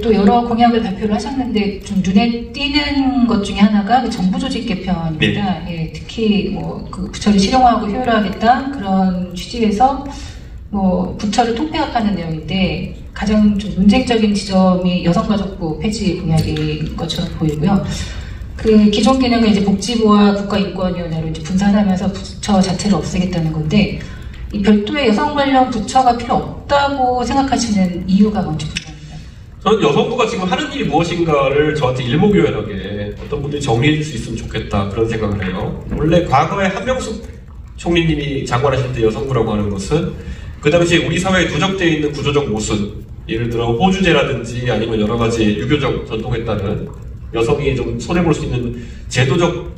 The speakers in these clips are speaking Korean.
또 여러 공약을 발표를 하셨는데 좀 눈에 띄는 것 중에 하나가 그 정부 조직 개편입니다. 네. 예, 특히 뭐 그 부처를 실용화하고 효율화하겠다 그런 취지에서 뭐 부처를 통폐합하는 내용인데 가장 좀 논쟁적인 지점이 여성가족부 폐지 공약인 것처럼 보이고요. 그 기존 기능을 이제 복지부와 국가인권위원회로 이제 분산하면서 부처 자체를 없애겠다는 건데 이 별도의 여성 관련 부처가 필요 없다고 생각하시는 이유가 뭔지 궁금합니다. 저는 여성부가 지금 하는 일이 무엇인가를 저한테 일목요연하게 어떤 분들이 정리해 줄 수 있으면 좋겠다 그런 생각을 해요. 원래 과거에 한명숙 총리님이 장관하실 때 여성부라고 하는 것은 그 당시에 우리 사회에 누적되어 있는 구조적 모순, 예를 들어 호주제라든지 아니면 여러 가지 유교적 전통에 따른 여성이 좀 손해볼 수 있는 제도적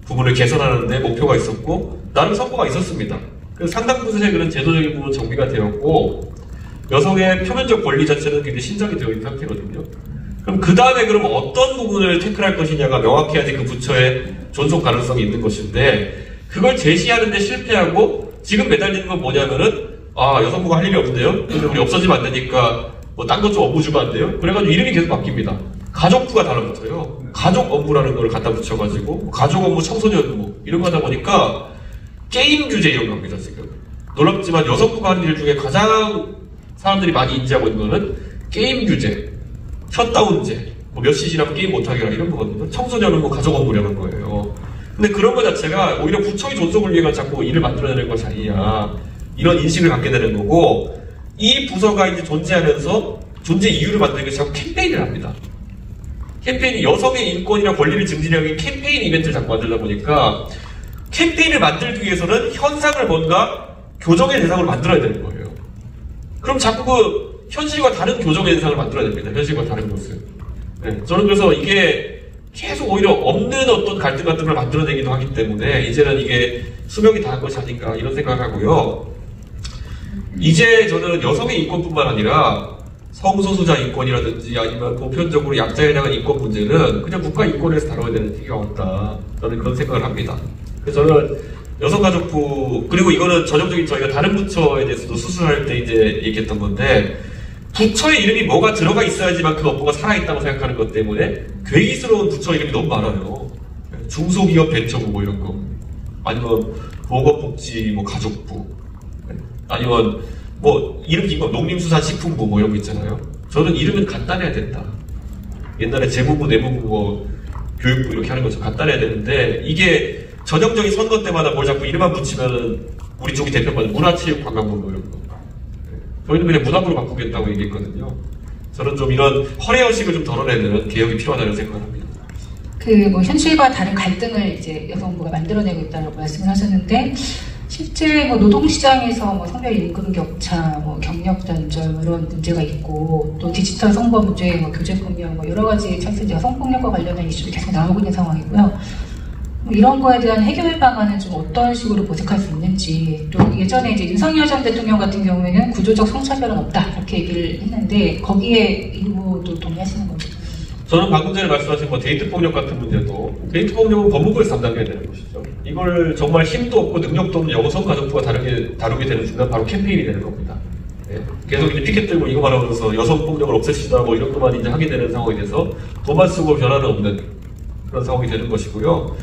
부분을 개선하는 데 목표가 있었고 나름 성과가 있었습니다. 그래서 상당 부분의 그런 제도적인 부분은 정비가 되었고 여성의 표면적 권리 자체는 굉장히 신장이 되어 있는 상태거든요. 그럼 그 다음에 그럼 어떤 부분을 태클할 것이냐가 명확해야지 그 부처의 존속 가능성이 있는 것인데 그걸 제시하는 데 실패하고 지금 매달리는 건 뭐냐면은 아 여성부가 할 일이 없네요. 근데 우리 없어지면 안 되니까 뭐 딴 것 좀 업무 주면 안 돼요? 그래가지고 이름이 계속 바뀝니다. 가족부가 달라붙어요. 가족 업무라는 걸 갖다 붙여가지고 가족 업무, 청소년 업무 이런 거 하다 보니까 게임 규제 이런 겁니다 지금. 놀랍지만 여성부가 하는 일 중에 가장 사람들이 많이 인지하고 있는 거는 게임 규제, 셧다운제, 뭐 몇 시 지나면 게임 못하게 하라 이런 거거든요. 청소년은 뭐 가족 업무라는 거예요. 근데 그런 거 자체가 오히려 부처의 존속을 위해 자꾸 일을 만들어내는 것이 아니냐 이런 인식을 갖게 되는 거고 이 부서가 이제 존재하면서 존재 이유를 만들기 위해서 자꾸 캠페인을 합니다. 캠페인이 여성의 인권이나 권리를 증진하기 위해 캠페인 이벤트를 자꾸 만들다 보니까 캠페인을 만들기 위해서는 현상을 뭔가 교정의 대상으로 만들어야 되는 거예요. 그럼 자꾸 그 현실과 다른 교정의 대상을 만들어야 됩니다. 현실과 다른 모습. 네, 저는 그래서 이게 계속 오히려 없는 어떤 갈등 같은 걸 만들어내기도 하기 때문에 이제는 이게 수명이 다한 것이 아닌가 이런 생각을 하고요. 이제 저는 여성의 인권뿐만 아니라 성소수자 인권이라든지 아니면 보편적으로 약자에 대한 인권 문제는 그냥 국가 인권에서 다뤄야 되는 필요가 없다. 저는 그런 생각을 합니다. 그래서 저는 여성가족부 그리고 이거는 전형적인 저희가 다른 부처에 대해서도 수술할 때 이제 얘기했던 건데 부처의 이름이 뭐가 들어가 있어야지만 그 업무가 살아있다고 생각하는 것 때문에 괴이스러운 부처 이름이 너무 많아요. 중소기업 벤처부 뭐 이런 거 아니면 보건복지 뭐 가족부 아니면 뭐 이름 긴 거 농림수산식품부 뭐 이런 거 있잖아요. 저는 이름은 간단해야 된다. 옛날에 재무부 내무부 뭐 교육부 이렇게 하는 것처럼 간단해야 되는데 이게 전형적인 선거 때마다 뭘 자꾸 이름만 붙이면은 우리 쪽이 대표받는 문화체육관광부 뭐 이런 거. 저희는 그냥 문화부로 바꾸겠다고 얘기했거든요. 저는 좀 이런 허례허식을 좀 덜어내는 개혁이 필요하다는 생각을 합니다. 그 뭐 현실과 다른 갈등을 이제 여성부가 만들어내고 있다고 말씀을 하셨는데 실제 뭐 노동시장에서 뭐 성별 임금 격차, 뭐 경력 단절 뭐 이런 문제가 있고 또 디지털 성범 문제, 뭐 교제 폭력, 뭐 여러 가지 사실 여성 폭력과 관련된 이슈도 계속 나오고 있는 상황이고요. 뭐 이런 거에 대한 해결 방안은 좀 어떤 식으로 모색할 수 있는지 또 예전에 이제 윤석열 전 대통령 같은 경우에는 구조적 성차별은 없다 이렇게 얘기를 했는데 거기에 일부도 동의하시는 건지? 저는 방금 전에 말씀하신 뭐 데이트 폭력 같은 문제도 데이트 폭력은 법무부에서 담당해야 되는 것이죠. 이걸 정말 힘도 없고 능력도 없는 여성가족부가 다루게 되는 순간 바로 캠페인이 되는 겁니다. 네. 계속 이제 피켓 들고 이거 말하면서 여성 폭력을 없애시다 뭐 이런 것만 이제 하게 되는 상황이 돼서 돈만 쓰고 변화는 없는 그런 상황이 되는 것이고요.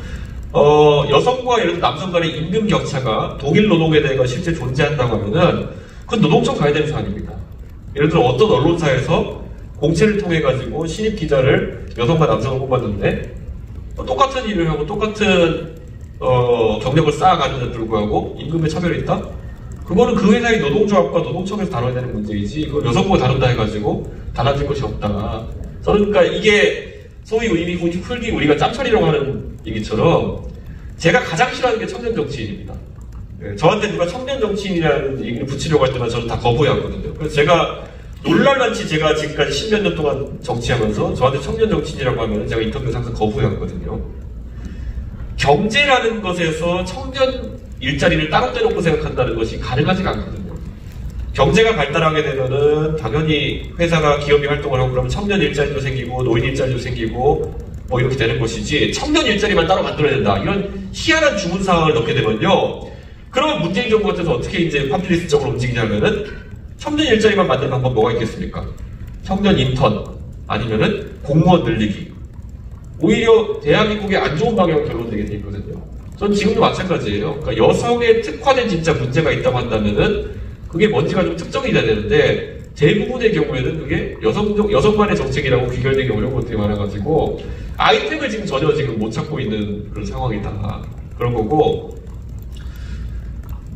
여성과 예를 들어 남성 간의 임금 격차가 동일 노동에 대해서 실제 존재한다고 하면은 그건 노동청 가야 되는 사안입니다. 예를 들어 어떤 언론사에서 공채를 통해 가지고 신입 기자를 여성과 남성을 뽑았는데 똑같은 일을 하고 똑같은 경력을 쌓아가는데도 불구하고 임금에 차별이 있다? 그거는 그 회사의 노동조합과 노동청에서 다뤄야 되는 문제이지 이걸 여성부가 다룬다 해가지고 달라질 것이 없다. 저는 그러니까 이게 소위 이미 흔히 우리가 짬처리라고 하는 얘기처럼 제가 가장 싫어하는 게 청년 정치인입니다. 저한테 누가 청년 정치인이라는 얘기를 붙이려고 할 때만 저는 다 거부해왔거든요. 그래서 제가 놀랄만치 제가 지금까지 10몇 년 동안 정치하면서 저한테 청년 정치인이라고 하면 제가 인터뷰에서 항상 거부해왔거든요. 경제라는 것에서 청년 일자리를 따로 떼놓고 생각한다는 것이 가능하지가 않거든요. 경제가 발달하게 되면은 당연히 회사가 기업이 활동을 하고 그러면 청년 일자리도 생기고 노인 일자리도 생기고 뭐 이렇게 되는 것이지 청년 일자리만 따로 만들어야 된다 이런 희한한 주문 상황을 넣게 되면요. 그러면 문재인 정부 같아서 어떻게 이제 팝퓰리스트적으로 움직이냐면은 청년 일자리만 만드는 방법 뭐가 있겠습니까? 청년 인턴, 아니면은 공무원 늘리기. 오히려 대한민국의 안 좋은 방향으로 결론되게 돼 있거든요. 전 지금도 마찬가지예요. 그러니까 여성에 특화된 진짜 문제가 있다고 한다면은 그게 뭔지가 좀 특정이 돼야 되는데 대부분의 경우에는 그게 여성만의 정책이라고 귀결되기 어려운 것들이 많아가지고 아이템을 지금 전혀 지금 못 찾고 있는 그런 상황이다. 그런 거고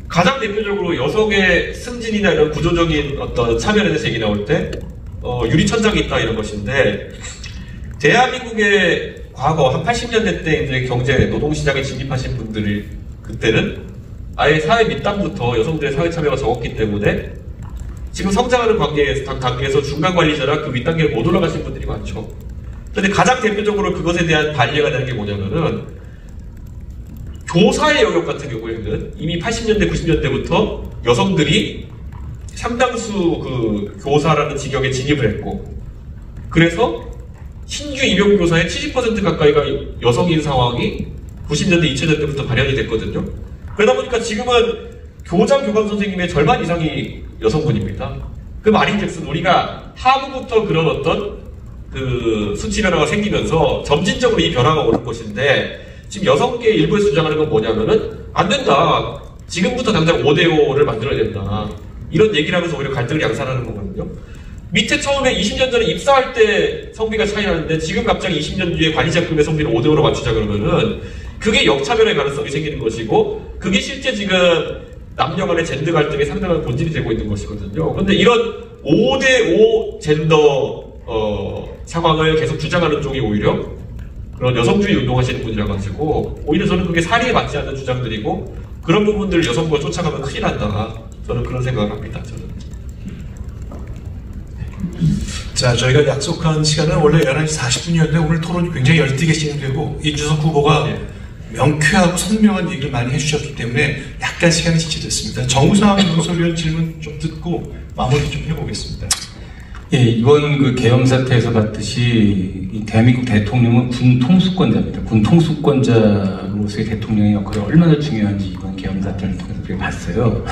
가장 대표적으로 여성의 승진이나 이런 구조적인 어떤 차별에 대해서 얘기 나올 때 유리천장이 있다 이런 것인데 대한민국의 과거 한 80년대 때 이제 경제 노동시장에 진입하신 분들이 그때는 아예 사회 밑단부터 여성들의 사회 참여가 적었기 때문에 지금 성장하는 단계에서 중간 관리자라 그 윗단계를 못 올라가신 분들이 많죠. 그런데 가장 대표적으로 그것에 대한 반례가 되는 게 뭐냐면은 교사의 영역 같은 경우에는 이미 80년대, 90년대부터 여성들이 상당수 그 교사라는 직역에 진입을 했고 그래서 신규 임용교사의 70% 가까이가 여성인 상황이 90년대, 2000년대부터 발현이 됐거든요. 그러다 보니까 지금은 교장, 교감 선생님의 절반 이상이 여성분입니다. 그 말인즉슨 우리가 하부부터 그런 어떤 그 수치 변화가 생기면서 점진적으로 이 변화가 오는 것인데 지금 여성계 일부에서 주장하는 건 뭐냐면은 안 된다. 지금부터 당장 5대5를 만들어야 된다. 이런 얘기를 하면서 오히려 갈등을 양산하는 거거든요. 밑에 처음에 20년 전에 입사할 때 성비가 차이 나는데 지금 갑자기 20년 뒤에 관리자급의 성비를 5대5로 맞추자 그러면은 그게 역차별의 가능성이 생기는 것이고 그게 실제 지금 남녀 간의 젠더 갈등의 상당한 본질이 되고 있는 것이거든요. 그런데 이런 5대5 젠더 상황을 계속 주장하는 쪽이 오히려 그런 여성주의 운동하시는 분이라 가지고 오히려 저는 그게 사리에 맞지 않는 주장들이고 그런 부분들을 여성부가 쫓아가면 큰일 난다. 저는 그런 생각을 합니다. 저는. 자, 저희가 약속한 시간은 원래 11시 40분이었는데 오늘 토론이 굉장히 열띠게 진행되고 이준석 후보가 명쾌하고 선명한 얘기를 많이 해주셨기 때문에 약간 시간이 지체됐습니다. 정우상 논설위원 질문 좀 듣고 마무리 좀 해보겠습니다. 예, 이번 그 계엄 사태에서 봤듯이 이 대한민국 대통령은 군 통수권자입니다. 군 통수권자로서의 대통령의 역할이 얼마나 중요한지 이번 계엄 사태를 통해서 우리가 봤어요.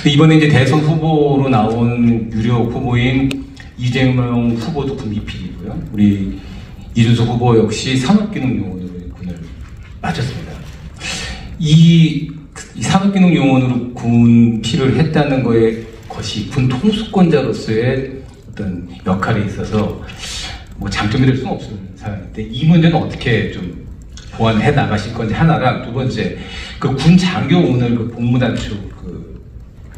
이번에 이제 대선 후보로 나온 유력 후보인 이재명 후보도 군 미필이고요. 우리 이준석 후보 역시 산업기능요원으로 군을 마쳤습니다. 이 산업기능요원으로 군 필을 했다는 것이 군 통수권자로서의 어떤 역할에 있어서 뭐 장점이 될 수는 없는 사안인데 이 문제는 어떻게 좀 보완해 나가실 건지 하나랑 두 번째 그 군 장교 오늘 그 복무단축 그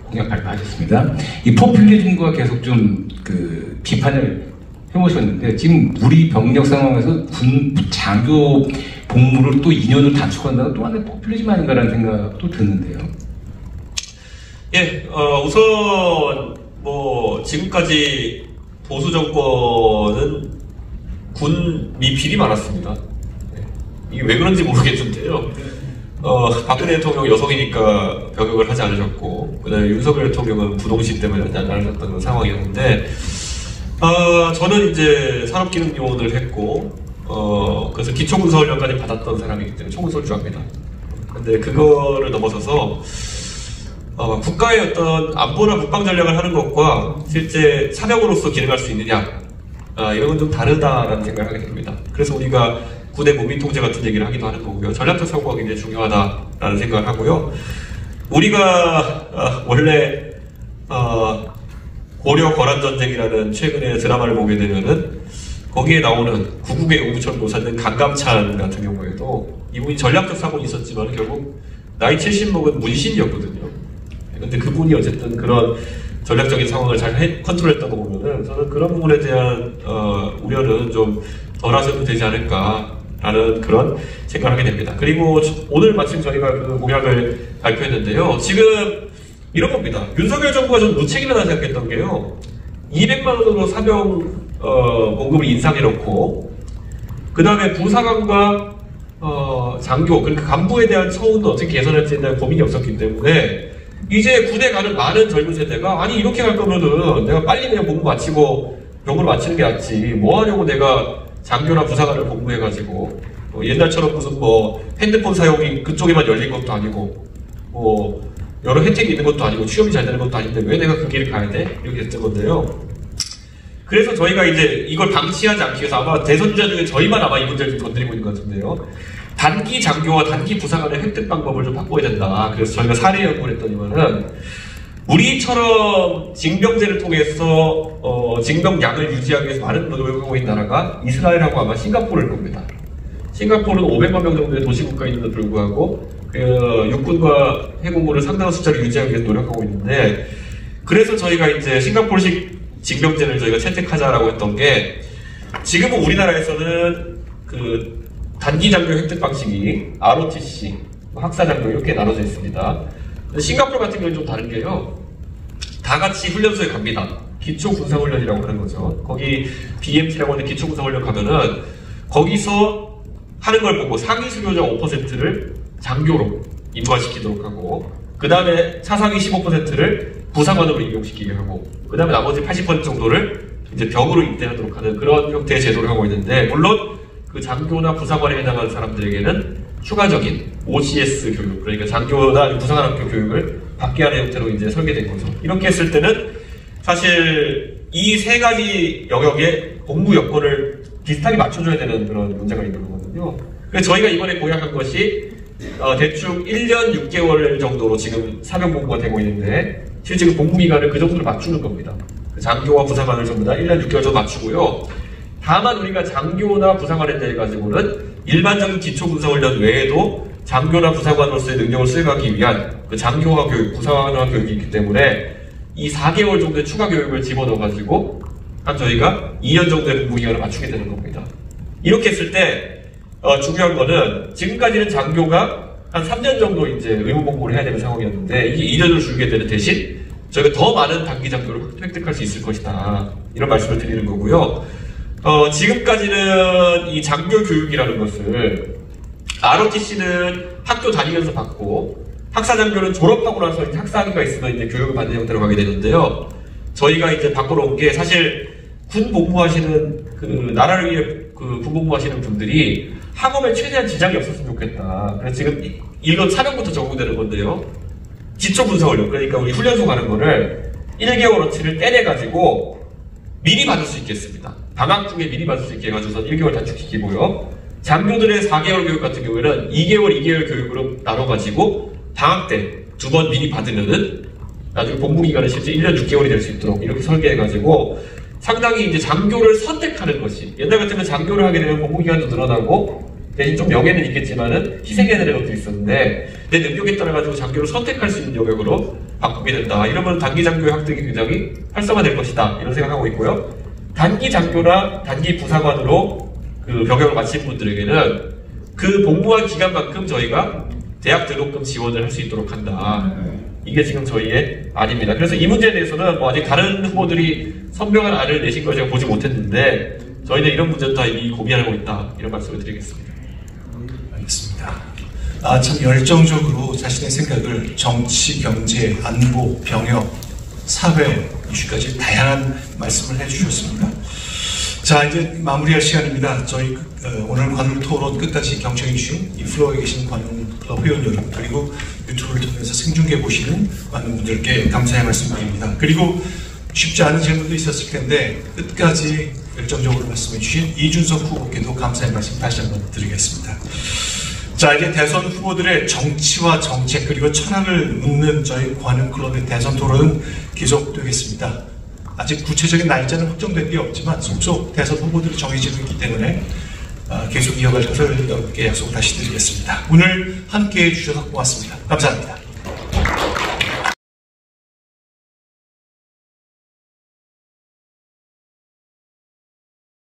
공약 발표하셨습니다. 이 포퓰리즘과 계속 좀 그 비판을 해보셨는데 지금 우리 병력 상황에서 군 장교 복무를 또 2년을 단축한다는 또 하나의 포퓰리즘 아닌가라는 생각도 드는데요. 예, 우선 뭐 지금까지 보수 정권은 군 미필이 많았습니다. 이게 왜 그런지 모르겠는데요. 박근혜 대통령 여성이니까 병역을 하지 않으셨고, 그다음에 윤석열 대통령은 부동시 때문에 하지 않으셨던 상황이었는데, 저는 이제 산업기능요원을 했고, 그래서 기초군사훈련까지 받았던 사람이기 때문에 총군솔주합니다. 근데 그거를 넘어서서 국가의 어떤 안보나 국방 전략을 하는 것과 실제 사병으로서 기능할 수 있느냐, 이런 건 좀 다르다라는 생각을 하게 됩니다. 그래서 우리가 군의 무민통제 같은 얘기를 하기도 하는 거고요. 전략적 사고가 굉장히 중요하다라는 생각을 하고요. 우리가 원래 고려 거란전쟁이라는 최근에 드라마를 보게 되면은 거기에 나오는 구국의 우부천 노사는 강감찬 같은 경우에도 이분이 전략적 사고는 있었지만 결국 나이 70 먹은 문신이었거든요. 근데 그분이 어쨌든 그런 전략적인 상황을 잘 컨트롤했다고 보면은 저는 그런 부분에 대한 우려는 좀 덜 하셔도 되지 않을까라는 그런 생각을 하게 됩니다. 그리고 오늘 마침 저희가 그 공약을 발표했는데요. 지금 이런 겁니다. 윤석열 정부가 좀 무책임하다 생각했던 게요. 200만 원으로 사병 봉급을 인상해놓고 그 다음에 부사관과 장교, 그러니까 간부에 대한 처우도 어떻게 개선할지에 대한 고민이 없었기 때문에 이제 군에 가는 많은 젊은 세대가 아니 이렇게 갈 거면은 내가 빨리 그냥 복무 마치고 병을 마치는 게 낫지 뭐 하려고 내가 장교나 부사관을 복무해가지고 옛날처럼 무슨 뭐 핸드폰 사용이 그쪽에만 열린 것도 아니고 뭐 여러 혜택이 있는 것도 아니고 취업이 잘 되는 것도 아닌데 왜 내가 그 길을 가야 돼? 이렇게 됐던 건데요. 그래서 저희가 이제 이걸 방치하지 않기 위해서 아마 대선주자 중에 저희만 아마 이 문제를 좀 건드리고 있는 것 같은데요. 단기 장교와 단기 부사 간의 획득 방법을 좀 바꿔야 된다. 그래서 저희가 사례 연구를 했더니만은 우리처럼 징병제를 통해서 징병량을 유지하기 위해서 많은 노력을 하고 있는 나라가 이스라엘하고 아마 싱가포르일 겁니다. 싱가포르는 500만 명 정도의 도시국가임에도 불구하고 육군과 해군물을 상당한 숫자를 유지하기 위해서 노력하고 있는데, 그래서 저희가 이제 싱가포르식 징병제를 저희가 채택하자라고 했던 게, 지금은 우리나라에서는 그 단기 장교 획득 방식이 ROTC, 학사 장교 이렇게 나눠져 있습니다. 싱가포르 같은 경우는 좀 다른 게요. 다 같이 훈련소에 갑니다. 기초 군사훈련이라고 하는 거죠. 거기 BMT라고 하는 기초 군사훈련 가면은 거기서 하는 걸 보고 상위 수료자 5%를 장교로 임관시키도록 하고, 그 다음에 차상위 15%를 부사관으로 임용시키게 하고, 그 다음에 나머지 80% 정도를 이제 병으로 입대하도록 하는 그런 형태의 제도를 하고 있는데, 물론 그 장교나 부사관에 해당하는 사람들에게는 추가적인 OCS 교육, 그러니까 장교나 부사관 학교 교육을 받게 하는 형태로 이제 설계된 거죠. 이렇게 했을 때는 사실 이 세 가지 영역의 복무 여건을 비슷하게 맞춰줘야 되는 그런 문제가 있는 거거든요. 그래서 저희가 이번에 공약한 것이 대충 1년 6개월 정도로 지금 사병 복무가 되고 있는데, 실제 복무 기간을 그 정도로 맞추는 겁니다. 장교와 부사관을 전부 다 1년 6개월 정도 맞추고요. 다만 우리가 장교나 부사관에 대해 가지고는 일반적인 기초군사훈련 외에도 장교나 부사관으로서의 능력을 수행하기 위한 그 장교화 교육, 부사관화 교육이 있기 때문에 이 4개월 정도의 추가 교육을 집어넣어가지고 한 저희가 2년 정도의 복무기간을 맞추게 되는 겁니다. 이렇게 했을 때 중요한 거는 지금까지는 장교가 한 3년 정도 이제 의무복무를 해야 되는 상황이었는데, 이게 2년을 줄게 되는 대신 저희가 더 많은 단기 장교를 획득할 수 있을 것이다. 이런 말씀을 드리는 거고요. 지금까지는 이 장교 교육이라는 것을 ROTC는 학교 다니면서 받고, 학사장교는 졸업하고 나서 이제 학사학위가 있으면 이제 교육을 받는 형태로 가게 되는데요. 저희가 이제 바꿔놓은 게, 사실 군 복무하시는 그 나라를 위해 그 군 복무하시는 분들이 학업에 최대한 지장이 없었으면 좋겠다. 그래서 지금 이건 사명부터 적용되는 건데요. 기초군사훈련, 그러니까 우리 훈련소 가는 거를 1개월어치를 떼내가지고 미리 받을 수 있겠습니다. 방학 중에 미리 받을 수 있게 해가지고서 1개월 단축시키고요. 장교들의 4개월 교육 같은 경우에는 2개월, 2개월 교육으로 나눠가지고 방학 때 2번 미리 받으면은 나중에 복무기간은 실제 1년 6개월이 될 수 있도록 이렇게 설계해가지고 상당히 이제 장교를 선택하는 것이, 옛날 같으면 장교를 하게 되면 복무기간도 늘어나고 대신 좀 명예는 있겠지만은 희생해야 되는 것도 있었는데, 내 능력에 따라가지고 장교를 선택할 수 있는 영역으로 바꾸게 된다. 이러면 단기 장교의 획득이 굉장히 활성화될 것이다. 이런 생각하고 있고요. 단기 장교나 단기 부사관으로 그 병역을 마친 분들에게는 그 복무한 기간만큼 저희가 대학 등록금 지원을 할 수 있도록 한다. 이게 지금 저희의 안입니다. 그래서 이 문제에 대해서는 뭐 아직 다른 후보들이 선명한 안을 내신 걸 제가 보지 못했는데, 저희는 이런 문제도 다 이미 고민하고 있다. 이런 말씀을 드리겠습니다. 알겠습니다. 참 열정적으로 자신의 생각을 정치, 경제, 안보, 병역, 사회 이슈까지 다양한 말씀을 해주셨습니다. 자, 이제 마무리할 시간입니다. 저희 오늘 관훈 토론 끝까지 경청해주신 이 플로어에 계신 관훈 클럽 회원 여러분, 그리고 유튜브를 통해서 생중계 보시는 많은 분들께 감사의 말씀드립니다. 그리고 쉽지 않은 질문도 있었을 텐데 끝까지 열정적으로 말씀해주신 이준석 후보께도 감사의 말씀 다시 한번 드리겠습니다. 자, 이제 대선 후보들의 정치와 정책 그리고 철학을 묻는 저희 관훈 클럽의 대선 토론은 계속되겠습니다. 아직 구체적인 날짜는 확정된 게 없지만 속속 대선 후보들이 정해지고 있기 때문에 계속 이어갈 것을 여러분께 약속을 다시 드리겠습니다. 오늘 함께해 주셔서 고맙습니다. 감사합니다.